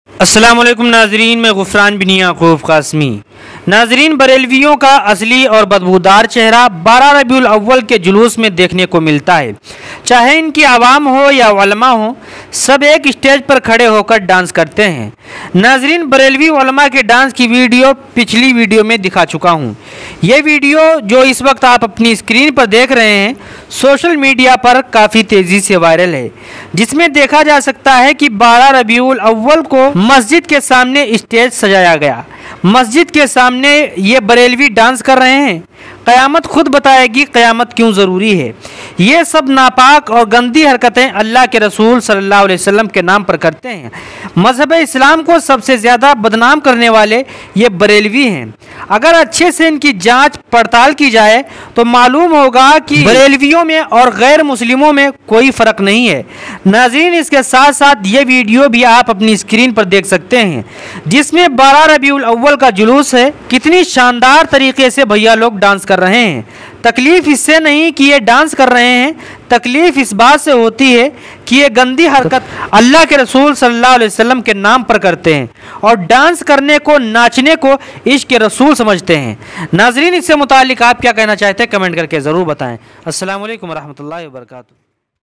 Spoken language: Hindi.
अस्सलाम वालेकुम नाजरीन, मैं गुफरान बिन याकूब कासमी। नाजरीन, बरेलवियों का असली और बदबूदार चेहरा 12 रबीउल अव्वल के जुलूस में देखने को मिलता है। चाहे इनकी आवाम हो या उलमा हो, सब एक स्टेज पर खड़े होकर डांस करते हैं। नाजरीन, बरेलवी उलमा के डांस की वीडियो पिछली वीडियो में दिखा चुका हूँ। ये वीडियो जो इस वक्त आप अपनी स्क्रीन पर देख रहे हैं, सोशल मीडिया पर काफ़ी तेज़ी से वायरल है, जिसमें देखा जा सकता है कि 12 रबीउल अव्वल को मस्जिद के सामने स्टेज सजाया गया। मस्जिद के सामने ये बरेलवी डांस कर रहे हैं। क़यामत खुद बताएगी क़यामत क्यों ज़रूरी है। ये सब नापाक और गंदी हरकतें अल्लाह के रसूल सल्लल्लाहु अलैहि वसल्लम के नाम पर करते हैं। मज़हब इस्लाम को सबसे ज़्यादा बदनाम करने वाले ये बरेलवी हैं। अगर अच्छे से इनकी जांच पड़ताल की जाए तो मालूम होगा कि बरेलवियों में और गैर मुस्लिमों में कोई फ़र्क नहीं है। नाज़रीन, इसके साथ साथ ये वीडियो भी आप अपनी स्क्रीन पर देख सकते हैं, जिसमें 12 रबीउल अव्वल का जुलूस है। कितनी शानदार तरीके से भैया लोग डांस कर रहे हैं। तकलीफ़ इससे नहीं कि ये डांस कर रहे हैं, तकलीफ़ इस बात से होती है कि ये गंदी हरकत अल्लाह के रसूल सल्लल्लाहु अलैहि वसल्लम के नाम पर करते हैं और डांस करने को, नाचने को इश्क़ के रसूल समझते हैं। नाज़रीन, इससे मुताल्लिक़ आप क्या कहना चाहते हैं, कमेंट करके ज़रूर बताएं। अस्सलामु अलैकुम रहमतुल्लाहि व बरकातुहू।